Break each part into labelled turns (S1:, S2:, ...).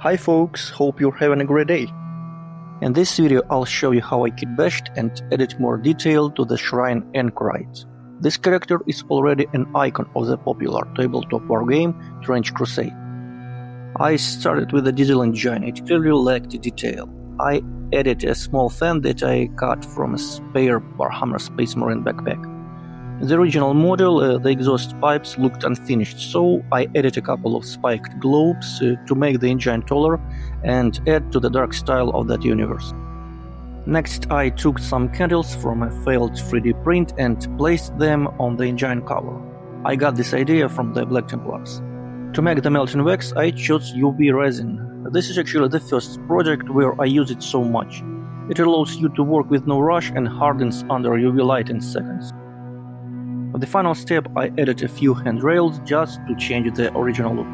S1: Hi folks, hope you're having a great day. In this video I'll show you how I kitbashed and added more detail to the Shrine Anchorite. This character is already an icon of the popular tabletop wargame Trench Crusade. I started with the diesel engine, it clearly lacked detail. I added a small fan that I cut from a spare Warhammer Space Marine backpack. In the original model, the exhaust pipes looked unfinished, so I added a couple of spiked globes to make the engine taller and add to the dark style of that universe. Next, I took some candles from a failed 3D print and placed them on the engine cover. I got this idea from the Black Templars. To make the melting wax, I chose UV resin. This is actually the first project where I use it so much. It allows you to work with no rush and hardens under UV light in seconds. For the final step, I added a few handrails just to change the original look.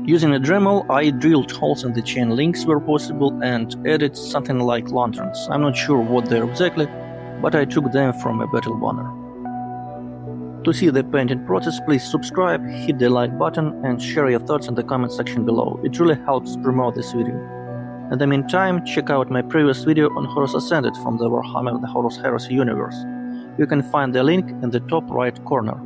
S1: Using a Dremel, I drilled holes in the chain links where possible and added something like lanterns. I'm not sure what they're exactly, but I took them from a battle banner. To see the painting process, please subscribe, hit the like button and share your thoughts in the comment section below. It really helps promote this video. In the meantime, check out my previous video on Horus Ascended from the Warhammer the Horus Heresy universe. You can find the link in the top right corner.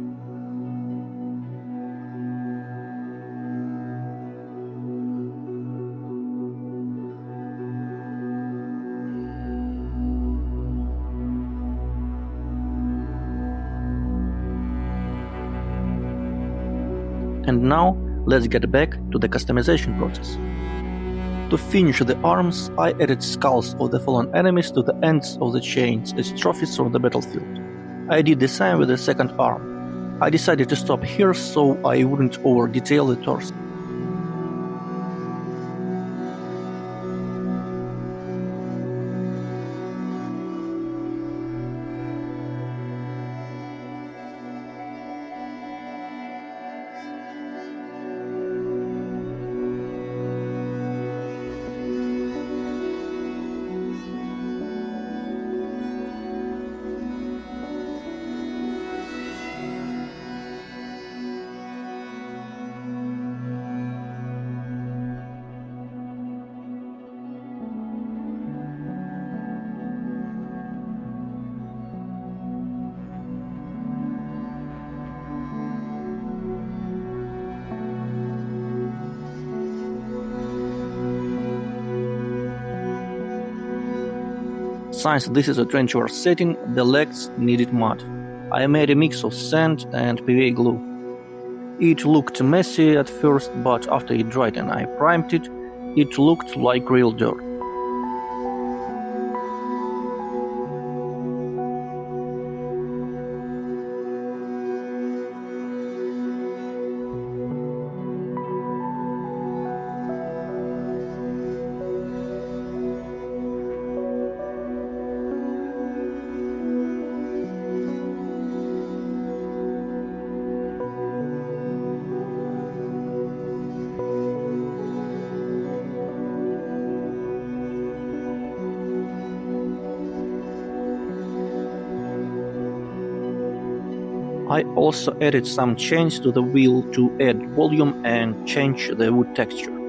S1: And now, let's get back to the customization process. To finish the arms, I added skulls of the fallen enemies to the ends of the chains as trophies from the battlefield. I did the same with the second arm. I decided to stop here so I wouldn't over-detail the torso. Since this is a treacherous setting, the legs needed mud. I made a mix of sand and PVA glue. It looked messy at first, but after it dried and I primed it, it looked like real dirt. I also added some chains to the wheel to add volume and change the wood texture.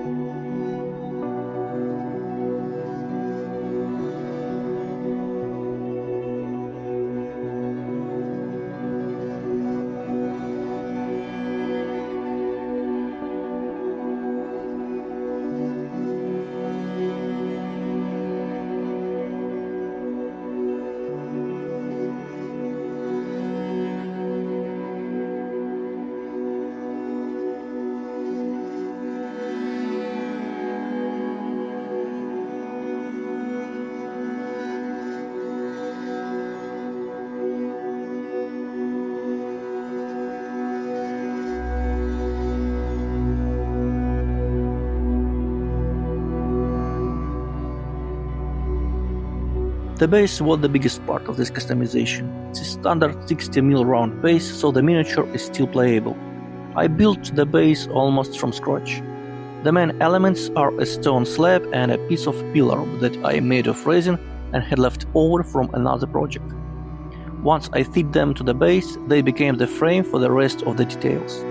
S1: The base was the biggest part of this customization. It's a standard 60mm round base, so the miniature is still playable. I built the base almost from scratch. The main elements are a stone slab and a piece of pillar that I made of resin and had left over from another project. Once I fit them to the base, they became the frame for the rest of the details.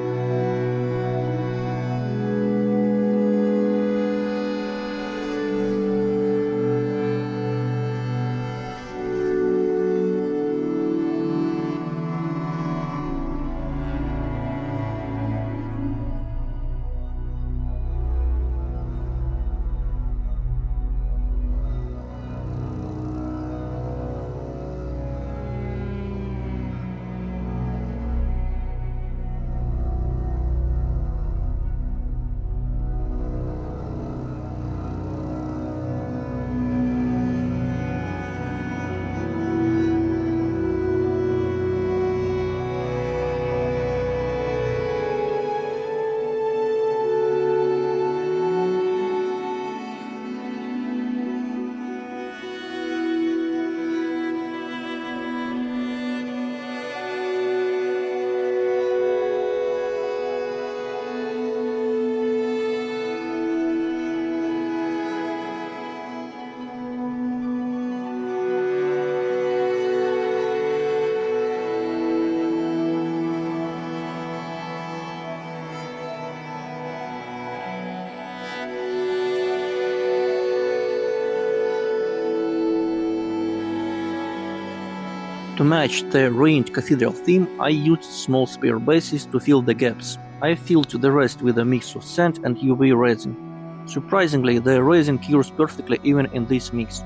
S1: To match the ruined cathedral theme, I used small spare bases to fill the gaps. I filled the rest with a mix of sand and UV resin. Surprisingly, the resin cures perfectly even in this mix.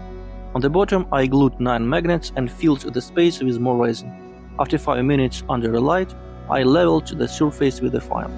S1: On the bottom, I glued 9 magnets and filled the space with more resin. After 5 minutes under the light, I leveled the surface with a file.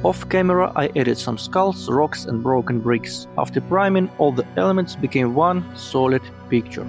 S1: Off camera I added some skulls, rocks and broken bricks. After priming, all the elements became one solid picture.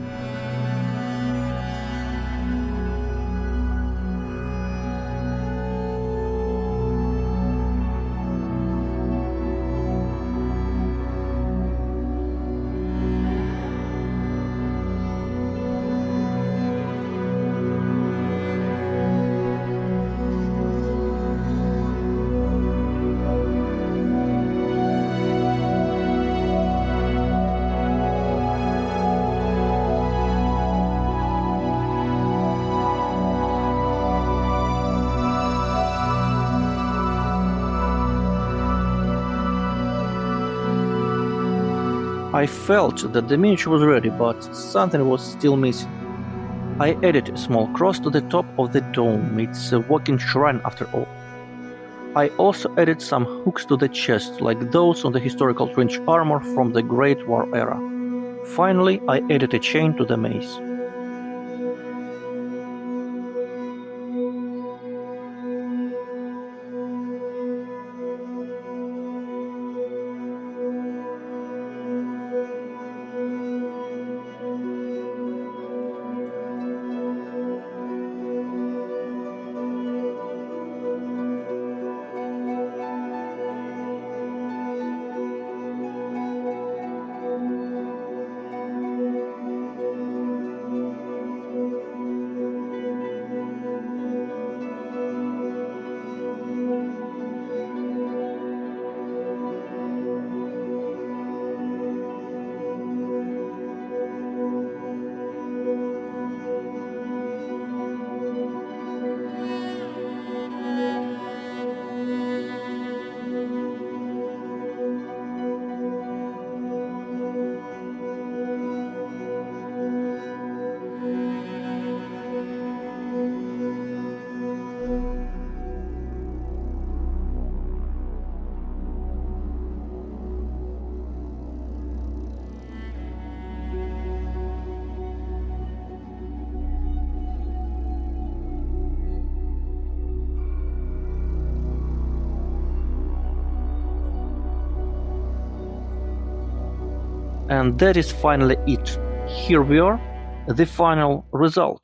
S1: I felt that the miniature was ready, but something was still missing. I added a small cross to the top of the dome. It's a walking shrine after all. I also added some hooks to the chest, like those on the historical trench armor from the Great War era. Finally, I added a chain to the mace. And that is finally it. Here we are, the final result.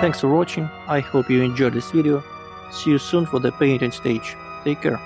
S1: Thanks for watching, I hope you enjoyed this video. See you soon for the painting stage. Take care.